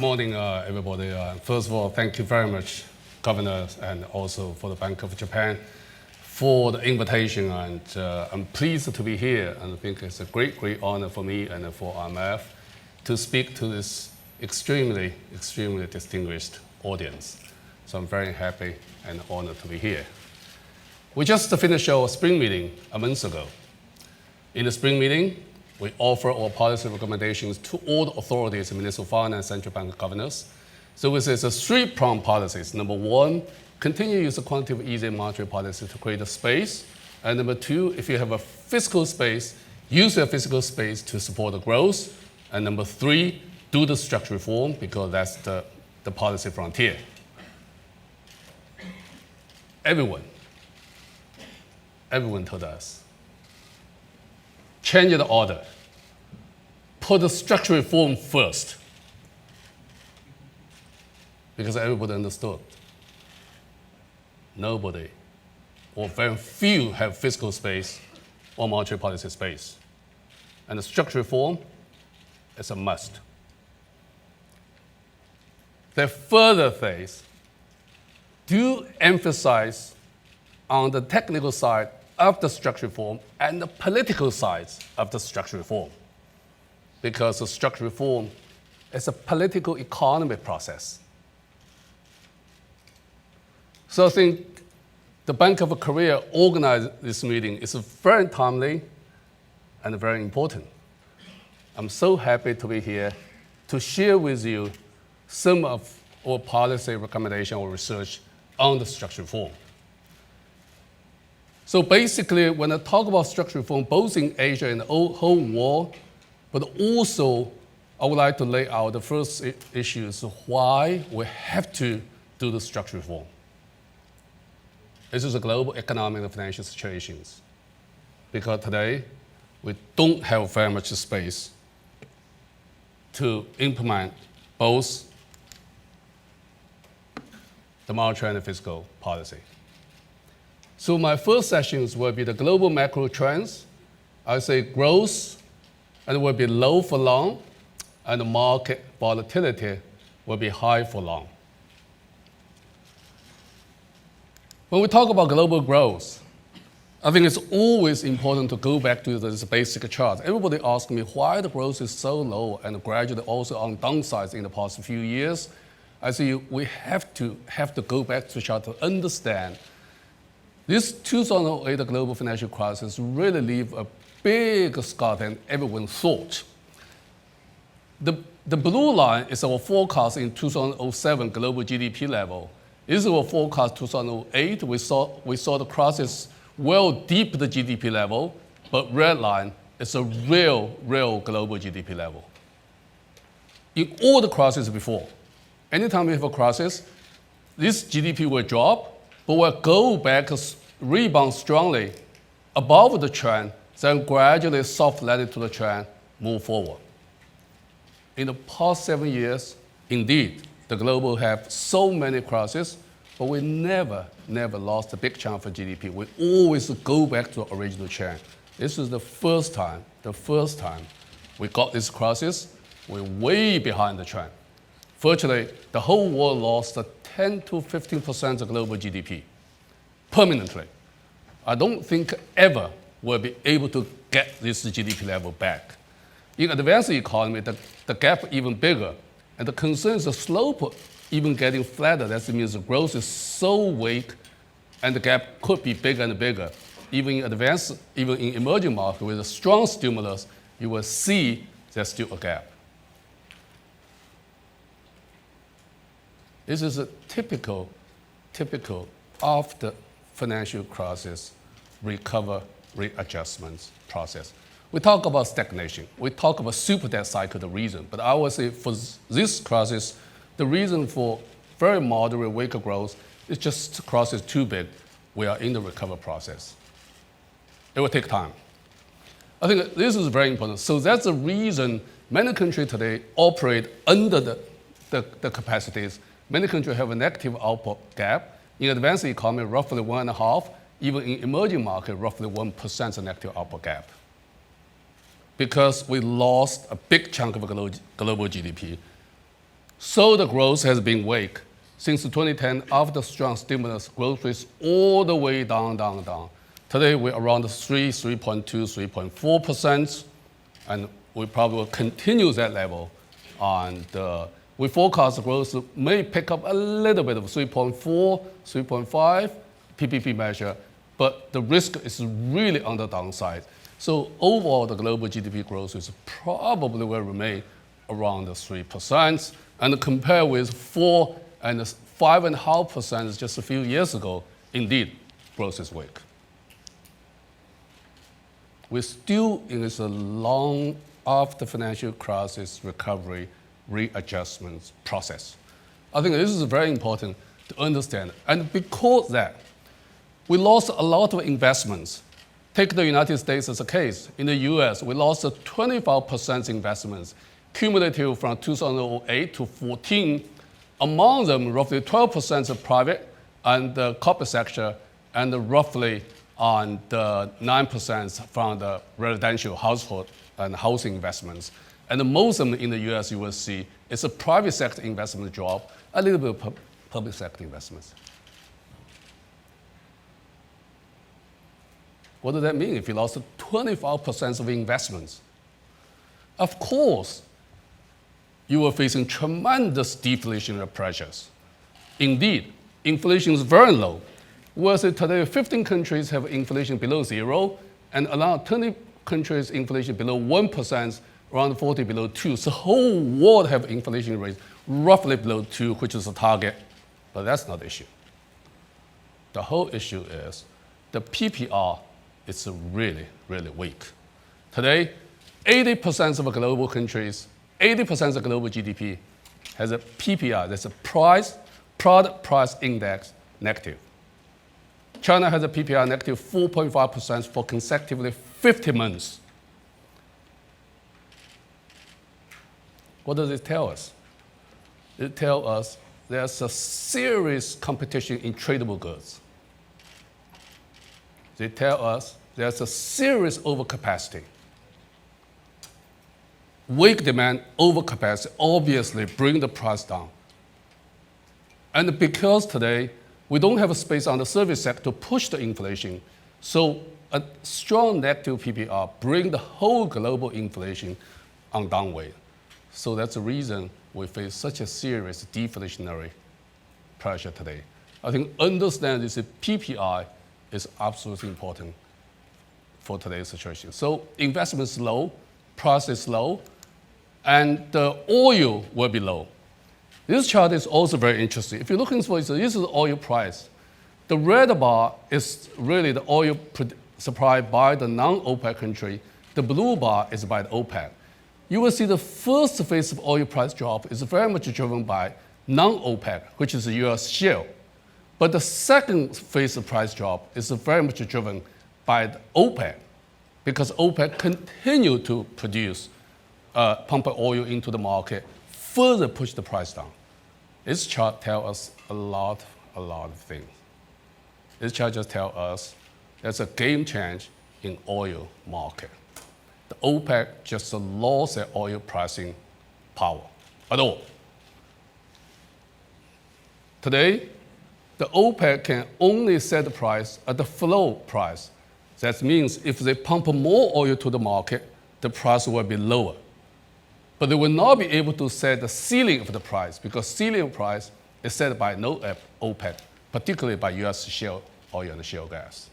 Good morning, everybody. First of all, thank you very much, Governor, and also for the Bank of Japan for the invitation. And I'm pleased to be here, and I think it's a great honor for me and for IMF to speak to this extremely distinguished audience. So I'm very happy and honored to be here. We just finished our spring meeting a month ago. In the spring meeting, we offer our policy recommendations to all the authorities, Minister of Finance, central bank governors. So this is a three-pronged policies. Number one, continue to use the quantitative easing monetary policy to create a space. And number two, if you have a fiscal space, use your fiscal space to support the growth. And number three, do the structural reform because that's the policy frontier. Everyone told us, change the order. Put the structural reform first. Because everybody understood. Nobody, or very few, have fiscal space or monetary policy space. And the structural reform is a must. The further phase do emphasize on the technical side of the structural reform and the political sides of the structural reform. Because the structural reform is a political economy process. So I think the Bank of Korea organized this meeting. It's very timely and very important. I'm so happy to be here to share with you some of our policy recommendation or research on the structural reform. So basically, when I talk about structural reform, both in Asia and the whole world, but also I would like to lay out the first issues why we have to do the structural reform. This is a global economic and financial situations. Because today, we don't have very much space to implement both the monetary and fiscal policy. So my first sessions will be the global macro trends. I say growth and will be low for long, and the market volatility will be high for long. When we talk about global growth, I think it's always important to go back to this basic chart. Everybody asks me why the growth is so low and gradually also on downsides in the past few years. I say we have to go back to the chart to understand this 2008 global financial crisis really left a big scar than everyone thought. The blue line is our forecast in 2007 global GDP level. This is our forecast 2008. We saw the crisis well deep the GDP level, but red line is a real global GDP level. In all the crises before, anytime we have a crisis, this GDP will drop, but will go back, rebound strongly above the trend, then gradually soft landing to the trend, move forward. In the past 7 years, indeed, the global have so many crises, but we never lost a big chunk of GDP. We always go back to the original trend. This is the first time we got this crisis. We're way behind the trend. Virtually, the whole world lost 10 to 15% of global GDP permanently. I don't think ever we'll be able to get this GDP level back. In advanced economy, the gap even bigger, and the concern is the slope even getting flatter. That means the growth is so weak, and the gap could be bigger and bigger. Even in emerging markets with a strong stimulus, you will see there's still a gap. This is a typical after financial crisis recover readjustments process. We talk about stagnation. We talk about super debt cycle, the reason. But I would say for this crisis, the reason for very moderate weaker growth is just the crisis too big. We are in the recovery process. It will take time. I think this is very important. So that's the reason many countries today operate under the capacities. Many countries have a negative output gap. In advanced economy, roughly 1.5%. Even in emerging market, roughly 1% negative output gap. Because we lost a big chunk of global GDP. So the growth has been weak. Since 2010, after strong stimulus, growth is all the way down, down, down. Today, we're around 3.2, 3.4%, and we probably will continue that level. And we forecast growth may pick up a little bit of 3.4, 3.5 PPP measure, but the risk is really on the downside. So overall, the global GDP growth is probably will remain around 3%, and compared with 4 and 5.5% just a few years ago, indeed, growth is weak. We're still in this long after financial crisis recovery readjustment process. I think this is very important to understand. And because that, we lost a lot of investments. Take the United States as a case. In the US, we lost 25% investments, cumulative from 2008 to 14. Among them, roughly 12% are private and the corporate sector, and roughly on the 9% from the residential household and housing investments. And most of them in the US, you will see, it's a private sector investment drop, a little bit of public sector investments. What does that mean if you lost 25% of investments? Of course, you are facing tremendous deflationary pressures. Indeed, inflation is very low. Whereas today, 15 countries have inflation below 0, and around 20 countries inflation below 1%, around 40 below 2. So the whole world have inflation rates roughly below 2, which is a target. But that's not the issue. The whole issue is the PPR is really, really weak. Today, 80% of global countries, 80% of global GDP has a PPR, that's a product price index negative. China has a PPR negative 4.5% for consecutively 50 months. What does it tell us? It tells us there's a serious competition in tradable goods. They tell us there's a serious overcapacity. Weak demand, overcapacity obviously bring the price down. And because today we don't have a space on the service sector to push the inflation, so a strong negative PPR bring the whole global inflation on downward. So that's the reason we face such a serious deflationary pressure today. I think understand this PPI is absolutely important for today's situation. So investment is low, price is low, and the oil will be low. This chart is also very interesting. If you're looking for this is the oil price. The red bar is really the oil supplied by the non-OPEC country. The blue bar is by the OPEC. You will see the first phase of oil price drop is very much driven by non-OPEC, which is the US shale. But the second phase of price drop is very much driven by the OPEC, because OPEC continue to produce, pump oil into the market, further push the price down. This chart tells us a lot of things. This chart just tells us there's a game change in oil market. The OPEC just lost their oil pricing power at all. Today, the OPEC can only set the price at the floor price. That means if they pump more oil to the market, the price will be lower. But they will not be able to set the ceiling of the price, because ceiling price is set by no OPEC, particularly by US shale oil and shale gas.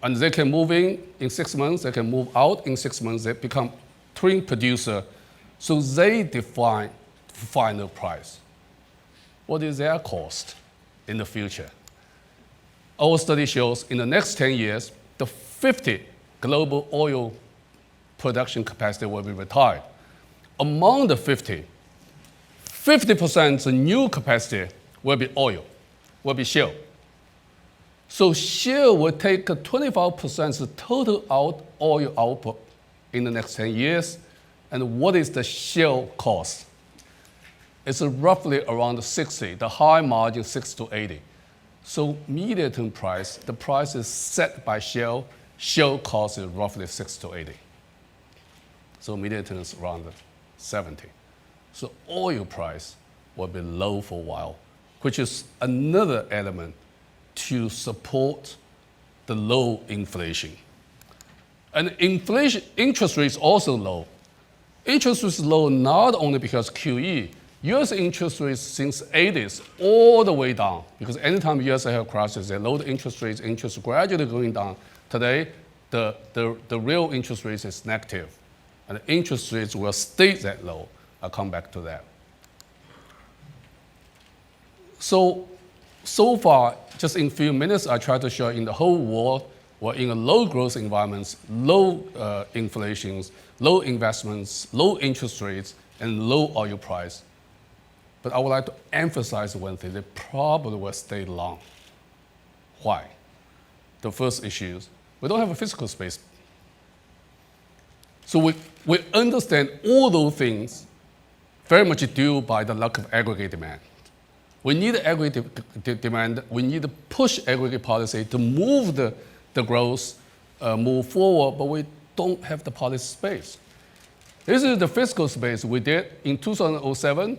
And they can move in 6 months, they can move out in 6 months, they become twin producer, so they define final price. What is their cost in the future? Our study shows in the next 10 years, the 50 global oil production capacity will be retired. Among the 50, 50% new capacity will be oil, will be shale. So shale will take 25% total oil output in the next 10 years. And what is the shale cost? It's roughly around 60, the high margin 60 to 80. So medium-term price, the price is set by shale. Shale cost is roughly 60 to 80. So medium-term is around 70. So oil price will be low for a while, which is another element to support the low inflation. And interest rates also low. Interest rates low not only because QE, U.S. interest rates since 80s all the way down, because anytime U.S. have crisis, they lower the interest rates, interest gradually going down. Today, the real interest rate is negative, and the interest rates will stay that low. I'll come back to that. So far, just in a few minutes, I try to show in the whole world, we're in a low growth environments, low inflations, low investments, low interest rates, and low oil price. But I would like to emphasize one thing, they probably will stay long. Why? The first issue is we don't have a physical space. So we understand all those things very much due by the lack of aggregate demand. We need aggregate demand, we need to push aggregate policy to move the growth, move forward, but we don't have the policy space. This is the fiscal space we did in 2007.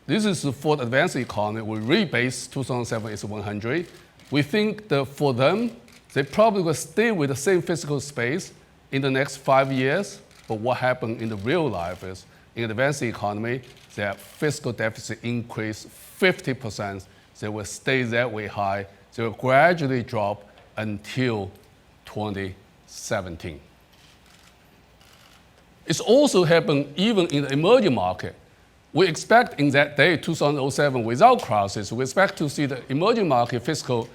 This is for the advanced economy. We rebase 2007 is 100. We think that for them, they probably will stay with the same fiscal space in the next 5 years. But what happened in the real life is, in the advanced economy, their fiscal deficit increased 50%. They will stay that way high. They will gradually drop until 2017. It's also happened even in the emerging market. We expect in that day, 2007, without crisis, we expect to see the emerging market fiscal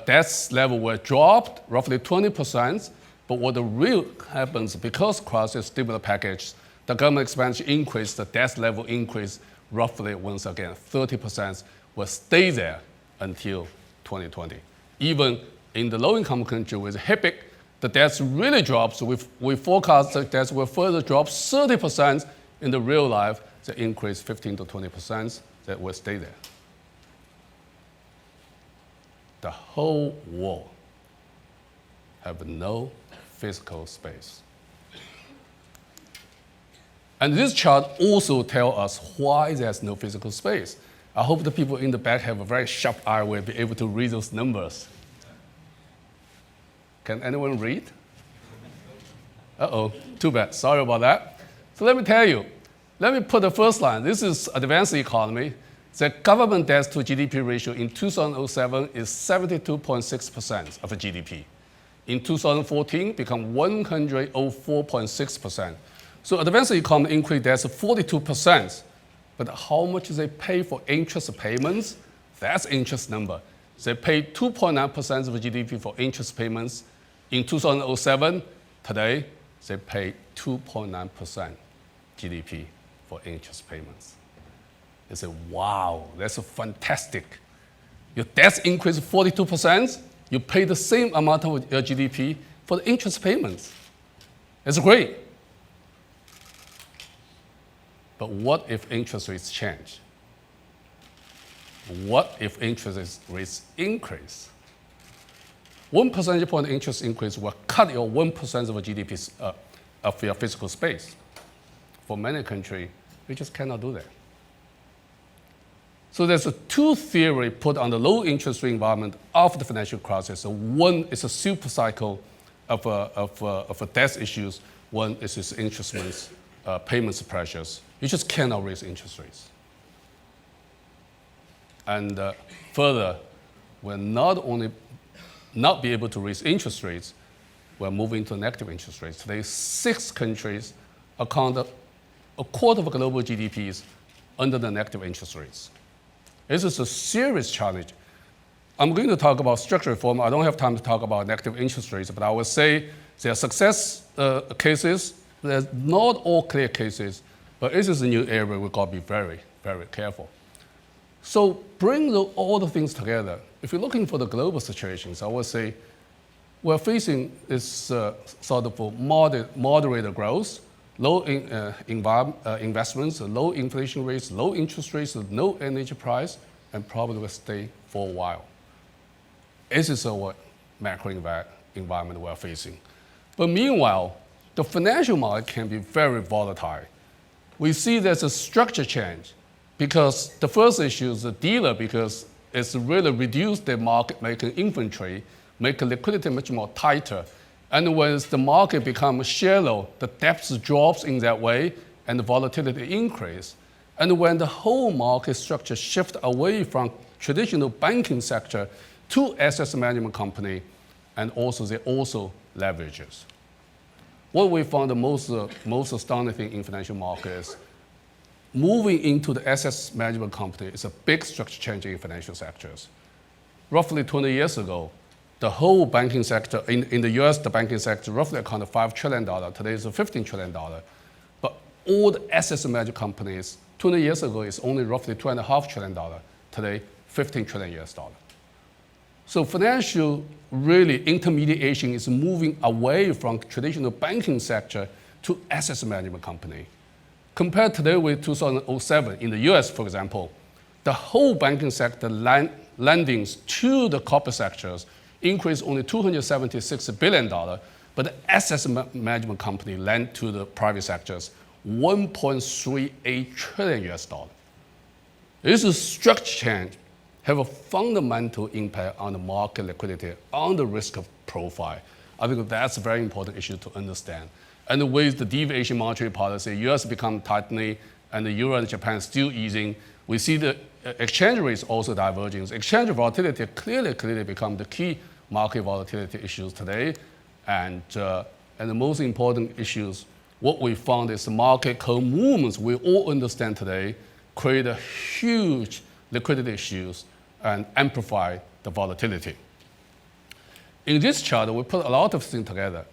debt level will drop roughly 20%. But what the real happens, because crisis stimulus package, the government expansion increase, the debt level increase roughly once again, 30% will stay there until 2020. Even in the low-income country with HIPC, the debt really drops. We forecast the debt will further drop 30%. In the real life, the increase 15 to 20%, that will stay there. The whole world have no physical space. And this chart also tells us why there's no physical space. I hope the people in the back have a very sharp eye will be able to read those numbers. Can anyone read? Uh-oh, too bad, sorry about that. So let me tell you, let me put the first line. This is advanced economy. The government debt to GDP ratio in 2007 is 72.6% of the GDP. In 2014, become 104.6%. So advanced economy increased debt to 42%. But how much they pay for interest payments? That's interest number. They pay 2.9% of GDP for interest payments. In 2007, today, they pay 2.9% GDP for interest payments. They say, wow, that's fantastic. Your debt increased 42%, you pay the same amount of your GDP for the interest payments. It's great. But what if interest rates change? What if interest rates increase? 1 percentage point interest increase will cut your 1% of GDP of your physical space. For many countries, we just cannot do that. So there's two theories put on the low interest rate environment after the financial crisis. So one is a super cycle of debt issues. One is its interest rates, payments pressures. You just cannot raise interest rates. And further, we'll not only not be able to raise interest rates, we're moving to negative interest rates. Today, 6 countries account a quarter of global GDPs under the negative interest rates. This is a serious challenge. I'm going to talk about structural reform. I don't have time to talk about negative interest rates, but I will say there are success cases. There's not all clear cases, but this is a new area we've got to be very, very careful. So bring all the things together. If you're looking for the global situations, I would say we're facing this sort of moderate growth, low investments, low inflation rates, low interest rates, no energy price, and probably will stay for a while. This is our macro environment we're facing. But meanwhile, the financial market can be very volatile. we see there's a structure change because the first issue is the dealer because it's really reduced the market making inventory, make liquidity much more tighter. And when the market becomes shallow, the depth drops in that way and the volatility increase. And when the whole market structure shifts away from traditional banking sector to asset management company, and also they also leverages. What we found the most astounding thing in financial market is moving into the asset management company is a big structure change in financial sectors. Roughly 20 years ago, the whole banking sector, in the US, the banking sector roughly accounted $5 trillion. Today it's $15 trillion. But all the asset management companies, 20 years ago, is only roughly $2.5 trillion. Today, $15 trillion US. So financial really intermediation is moving away from traditional banking sector to asset management company. Compared today with 2007, in the US, for example, the whole banking sector lendings to the corporate sectors increased only $276 billion, but the asset management company lent to the private sectors $1.38 trillion US. This is structure change have a fundamental impact on the market liquidity, on the risk profile. I think that's a very important issue to understand. And with the deviation monetary policy, US become tightening, and the Euro and Japan still easing. We see the exchange rates also diverging. Exchange volatility clearly become the key market volatility issues today. And the most important issues, what we found is the market co-movements we all understand today create a huge liquidity issues and amplify the volatility. In this chart, we put a lot of things together.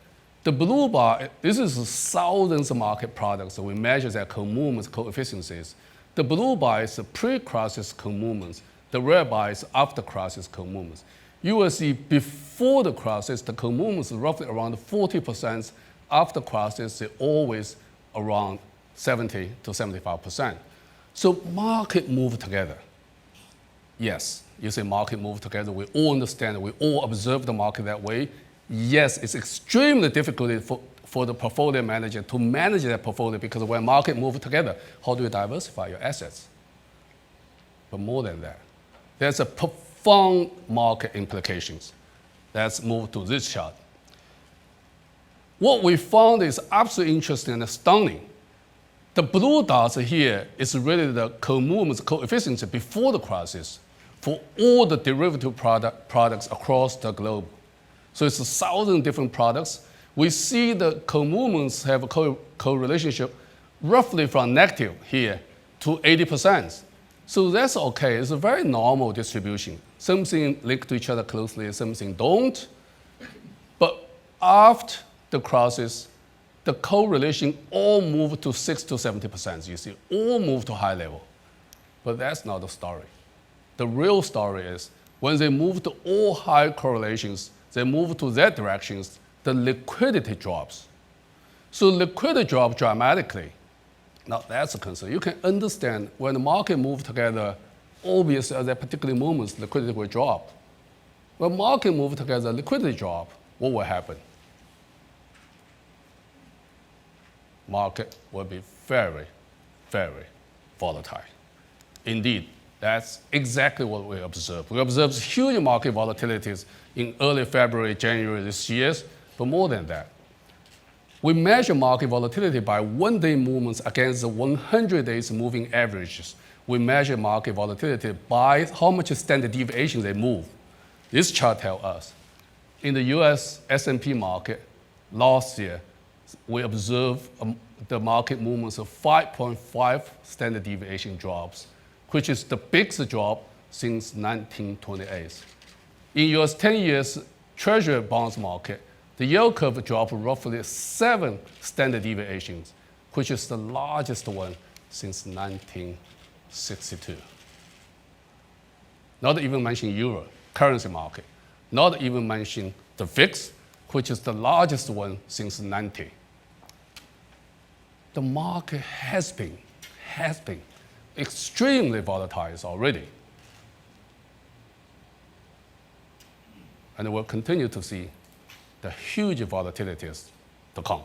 The blue bar, this is thousands of market products, so we measure their co-movements, coefficients. The blue bar is the pre-crisis co-movements. The red bar is after-crisis co-movements. You will see before the crisis, the co-movements are roughly around 40%. After crisis, they're always around 70 to 75%. So market move together. Yes, you say market move together. We all understand, we all observe the market that way. Yes, it's extremely difficult for the portfolio manager to manage their portfolio because when market move together, how do you diversify your assets? But more than that, there's a profound market implications. Let's move to this chart. What we found is absolutely interesting and stunning. The blue dots here is really the co-movements, coefficients before the crisis for all the derivative products across the globe. So it's 1,000 different products. We see the co-movements have a co-relationship roughly from negative here to 80%. So that's okay. It's a very normal distribution. Something linked to each other closely, something don't. But after the crisis, the correlation all moved to 60 to 70%. You see, all moved to high level. But that's not the story. The real story is when they move to all high correlations, they move to that directions, the liquidity drops. So liquidity drops dramatically. Now that's a concern. You can understand when the market moves together, obviously at that particular moment, liquidity will drop. When market moves together, liquidity drop, what will happen? Market will be very, very volatile. Indeed, that's exactly what we observed. We observed huge market volatilities in early February, January this year, but more than that. We measure market volatility by one-day movements against the 100 days moving averages. We measure market volatility by how much standard deviation they move. This chart tells us. In the US S&P market, last year, we observed the market movements of 5.5 standard deviation drops, which is the biggest drop since 1928. In US 10 years Treasury bonds market, the yield curve dropped roughly 7 standard deviations, which is the largest one since 1962. Not even mentioning euro, currency market. Not even mentioning the VIX, which is the largest one since 90. The market has been extremely volatile already. And we'll continue to see the huge volatilities to come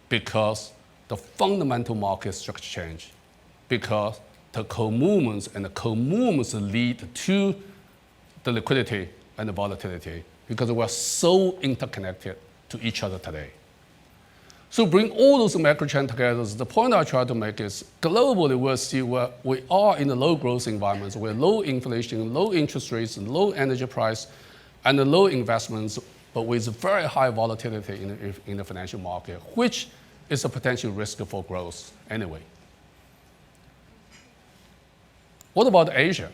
because the fundamental market structure change, because the co-movements and the co-movements lead to the liquidity and the volatility, because we're so interconnected to each other today. So bring all those macro trends together. The point I try to make is globally we'll see where we are in the low growth environments, where low inflation, low interest rates, low energy price, and the low investments, but with very high volatility in the financial market, which is a potential risk for growth anyway. What about Asia?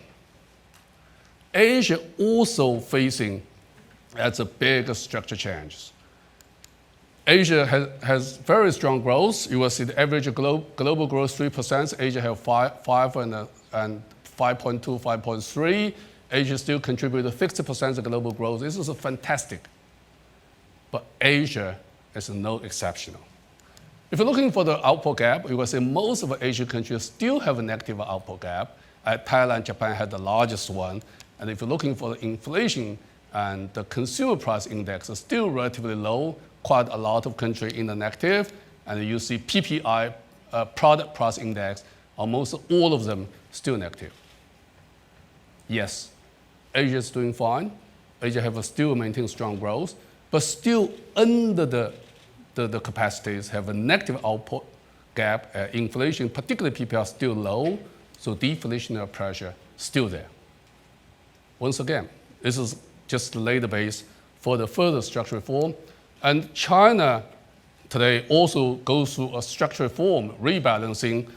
Asia also facing as a big structure change. Asia has very strong growth. You will see the average global growth 3%. Asia have 5 and 5.2, 5.3. Asia still contributes 60% of global growth. This is fantastic. But Asia is no exceptional. If you're looking for the output gap, you will see most of the Asian countries still have a negative output gap. Thailand, Japan had the largest one. And if you're looking for the inflation and the consumer price index is still relatively low, quite a lot of countries in the negative. And you see PPI, product price index, almost all of them still negative. Yes, Asia is doing fine. Asia have still maintained strong growth, but still under the capacities have a negative output gap. Inflation, particularly PPI, still low, so deflationary pressure still there. Once again, this is just to lay the base for the further structural reform. And China today also goes through a structural reform, rebalancing.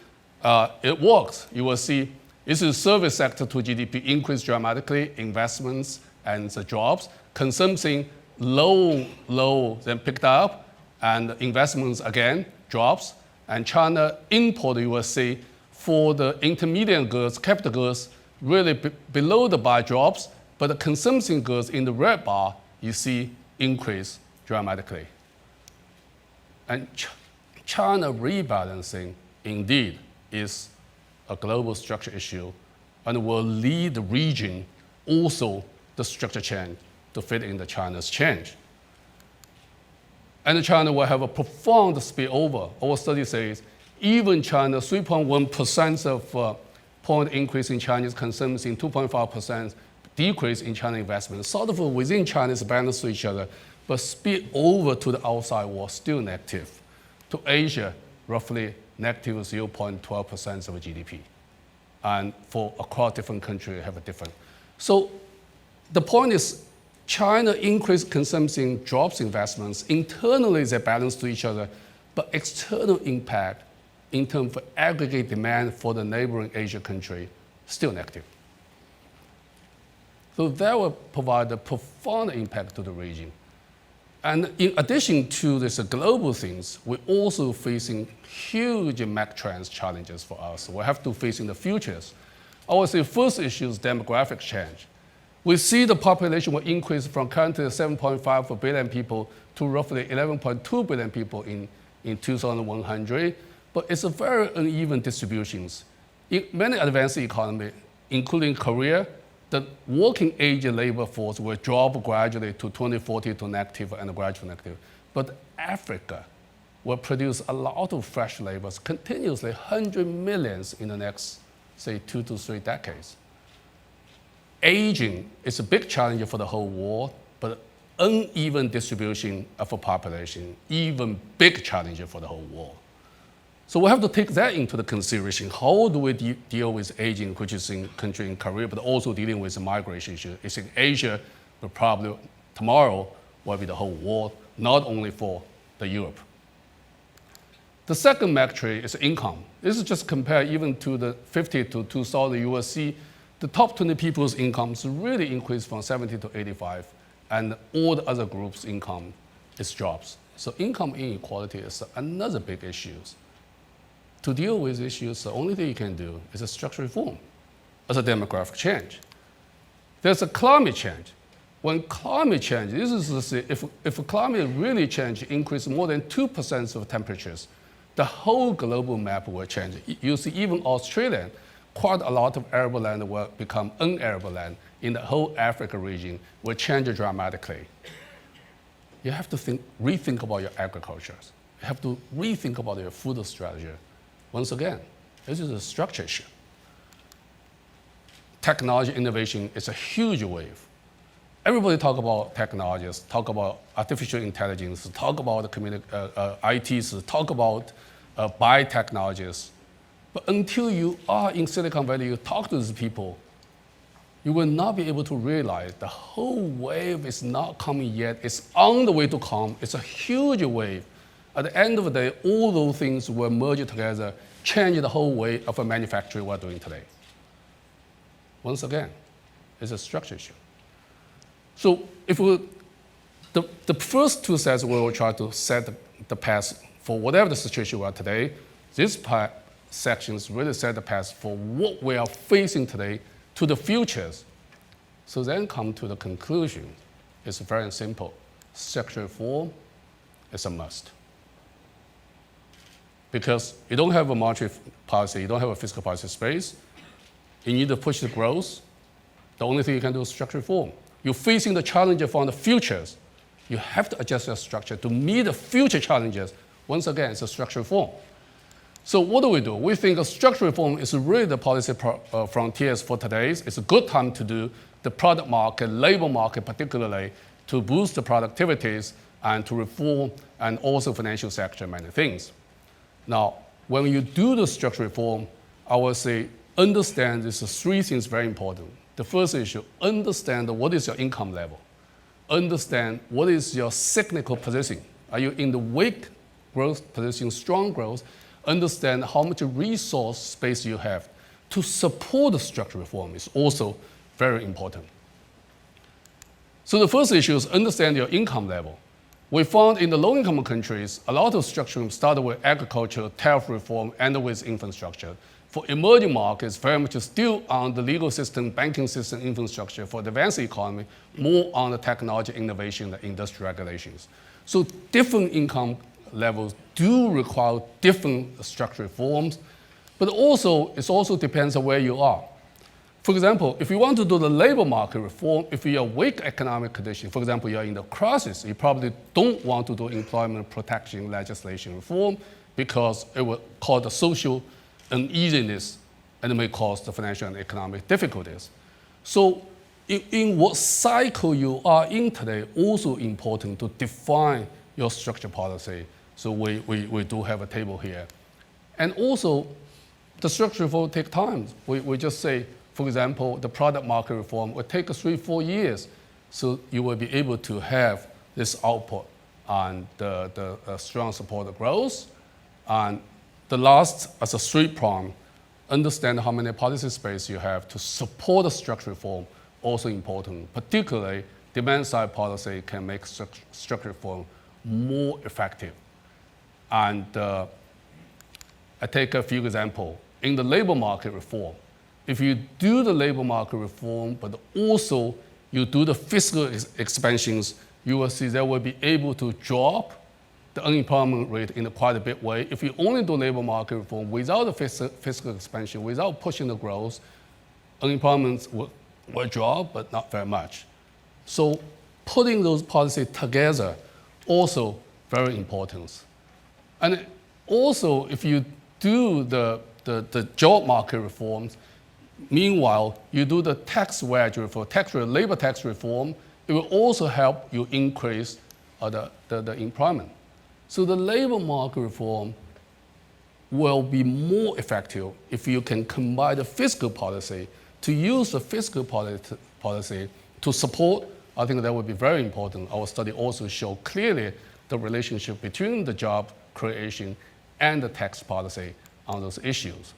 It works. You will see this is service sector to GDP increase dramatically, investments and the jobs. Consumption low, then picked up, and investments again, drops. And China import, you will see, for the intermediate goods, capital goods, really below the bar drops, but the consumption goods in the red bar, you see increase dramatically. And China rebalancing indeed is a global structure issue and will lead the region also the structure change to fit in the China's change. And China will have a profound spillover. Our study says even China, 3.1% of point increase in Chinese consumption, 2.5% decrease in China investment, sort of within China's balance to each other, but spill over to the outside world still negative. To Asia, roughly negative 0.12% of GDP. And for across different countries have a different. So the point is China increased consumption, drops investments. Internally, they balance to each other, but external impact in terms of aggregate demand for the neighboring Asia country, still negative. So that will provide a profound impact to the region. And in addition to these global things, we're also facing huge macro trends challenges for us. We have to face in the futures. I would say first issue is demographic change. We see the population will increase from currently 7.5 billion people to roughly 11.2 billion people in 2100, but it's a very uneven distributions. In many advanced economies, including Korea, the working age labor force will drop gradually to 2040 to negative and gradually negative. But Africa will produce a lot of fresh labor continuously, 100 millions in the next, say, 2 to 3 decades. Aging is a big challenge for the whole world, but uneven distribution of a population, even big challenge for the whole world. So we have to take that into the consideration. How do we deal with aging, which is in country in Korea, but also dealing with the migration issue? It's in Asia, but probably tomorrow will be the whole world, not only for the Europe. The second metric is income. This is just compare even to the 50 to 2000, you will see the top 20 people's incomes really increase from 70 to 85, and all the other groups' income is drops. So income inequality is another big issue. To deal with issues, the only thing you can do is a structural reform as a demographic change. There's a climate change. When climate change, this is to say, if climate really change, increase more than 2% of temperatures, the whole global map will change. You see even Australia, quite a lot of arable land will become unarable land in the whole Africa region will change dramatically. You have to rethink about your agriculture. You have to rethink about your food strategy. Once again, this is a structure issue. Technology innovation is a huge wave. Everybody talk about technologies, talk about artificial intelligence, talk about ITs, talk about biotechnologies. But until you are in Silicon Valley, you talk to these people, you will not be able to realize the whole wave is not coming yet. It's on the way to come. It's a huge wave. At the end of the day, all those things will merge together, change the whole way of a manufacturing we're doing today. Once again, it's a structure issue. So if the first two sets, we will try to set the path for whatever the situation we are today. These sections really set the path for what we are facing today to the futures. So then come to the conclusion. It's very simple. Structural reform is a must. Because you don't have a monetary policy, you don't have a fiscal policy space, you need to push the growth. The only thing you can do is structural reform. You're facing the challenge from the futures. You have to adjust your structure to meet the future challenges. Once again, it's a structural reform. So what do? We think a structural reform is really the policy frontiers for today. It's a good time to do the product market, labor market particularly, to boost the productivities and to reform and also financial sector, many things. Now, when you do the structural reform, I would say understand these three things very important. The first issue, understand what is your income level. Understand what is your cyclical position. Are you in the weak growth position, strong growth? Understand how much resource space you have to support the structural reform is also very important. So the first issue is understand your income level. We found in the low-income countries, a lot of structuring started with agriculture, tariff reform, and with infrastructure. For emerging markets, very much still on the legal system, banking system, infrastructure. For the advanced economy, more on the technology, innovation, and industry regulations. So different income levels do require different structural reforms, but also it also depends on where you are. For example, if you want to do the labor market reform, if you are weak economic condition, for example, you are in the crisis, you probably don't want to do employment protection legislation reform because it will cause the social uneasiness and it may cause the financial and economic difficulties. So in what cycle you are in today, also important to define your structure policy. So we do have a table here. And also, the structure reform take time. We just say, for example, the product market reform will take 3-4 years. So you will be able to have this output and the strong support of growth. And the last, as a three-prong, understand how many policy space you have to support the structural reform, also important. Particularly, demand-side policy can make structural reform more effective. And I take a few examples. In the labor market reform, if you do the labor market reform, but also you do the fiscal expansions, you will see that will be able to drop the unemployment rate in a quite a big way. If you only do labor market reform without the fiscal expansion, without pushing the growth, unemployment will drop, but not very much. So putting those policies together also very important. And also, if you do the job market reforms, meanwhile, you do the tax wedge reform, labor tax reform, it will also help you increase the employment. So the labor market reform will be more effective if you can combine the fiscal policy to use the fiscal policy to support. I think that would be very important. Our study also showed clearly the relationship between the job creation and the tax policy on those issues.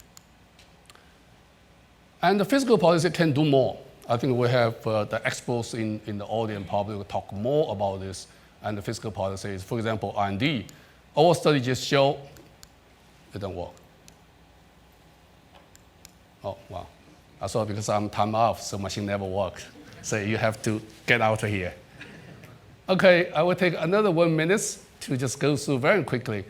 And the fiscal policy can do more. I think we have the experts in the audience probably will talk more about this and the fiscal policies. For example, R&D. Our study just showed it don't work. Oh, wow. I thought because I'm time off, so machine never works. So you have to get out of here. Okay, I will take another 1 minute to just go through very quickly.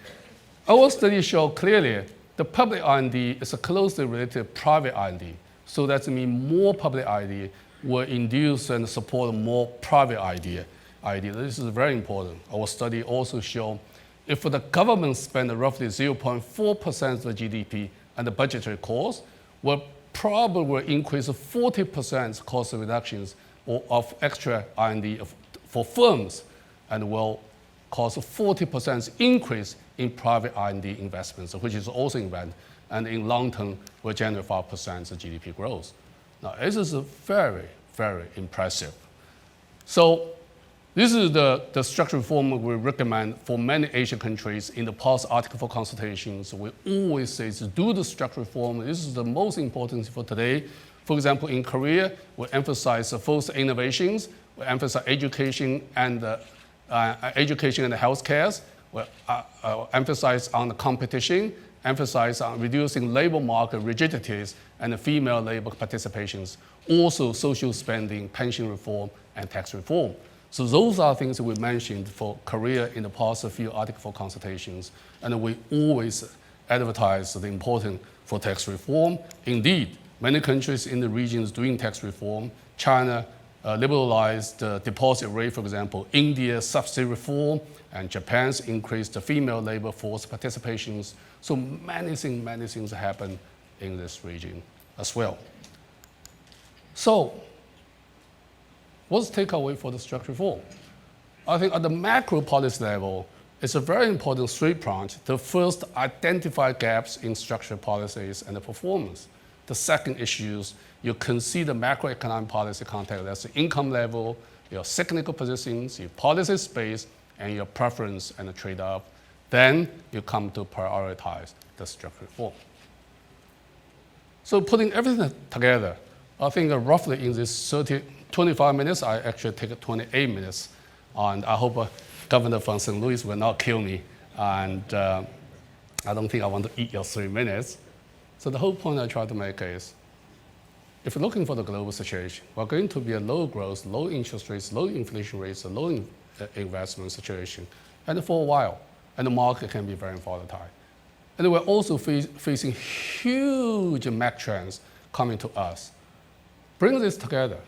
Our study showed clearly the public R&D is closely related to private R&D. So that means more public R&D will induce and support more private R&D. This is very important. Our study also showed if the government spend roughly 0.4% of the GDP and the budgetary cost, will probably increase 40% cost reductions of extra R&D for firms, and will cause a 40% increase in private R&D investments, which is also investment, and in long term will generate 5% of GDP growth. Now, this is very, very impressive. So this is the structural reform we recommend for many Asian countries in the past Article 4 consultations. We always say to do the structural reform. This is the most important for today. For example, in Korea, we emphasize first innovations, we emphasize education and healthcare, we emphasize on the competition, emphasize on reducing labor market rigidities and female labor participations, also social spending, pension reform, and tax reform. So those are things we mentioned for Korea in the past few Article 4 consultations, and we always advertise the importance for tax reform. Indeed, many countries in the region is doing tax reform. China liberalized the deposit rate, for example. India subsidy reform, and Japan's increased the female labor force participations. So many things happen in this region as well. So what's the takeaway for the structural reform? I think at the macro policy level, it's a very important three-pronged. The first, identify gaps in structural policies and the performance. The second issues, you consider macroeconomic policy context. That's the income level, your cyclical positions, your policy space, and your preference and the trade-off. Then you come to prioritize the structural reform. So putting everything together, I think roughly in this 25 minutes, I actually take 28 minutes. And I hope Governor from St. Louis will not kill me. And I don't think I want to eat your 3 minutes. So the whole point I try to make is, if you're looking for the global situation, we're going to be a low growth, low interest rates, low inflation rates, a low investment situation, and for a while. And the market can be very volatile. And we're also facing huge macro trends coming to us. Bring this together.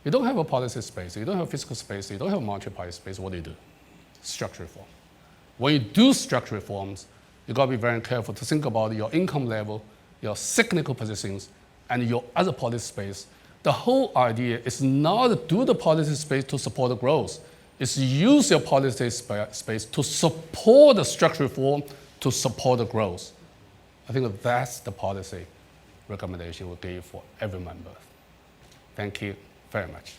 You don't have a policy space, you don't have fiscal space, you don't have monetary policy space. What do? Structural reform. When you do structural reforms, you got to be very careful to think about your income level, your cyclical positions, and your other policy space. The whole idea is not to do the policy space to support the growth. It's use your policy space to support the structural reform, to support the growth. I think that's the policy recommendation we give for every member. Thank you very much.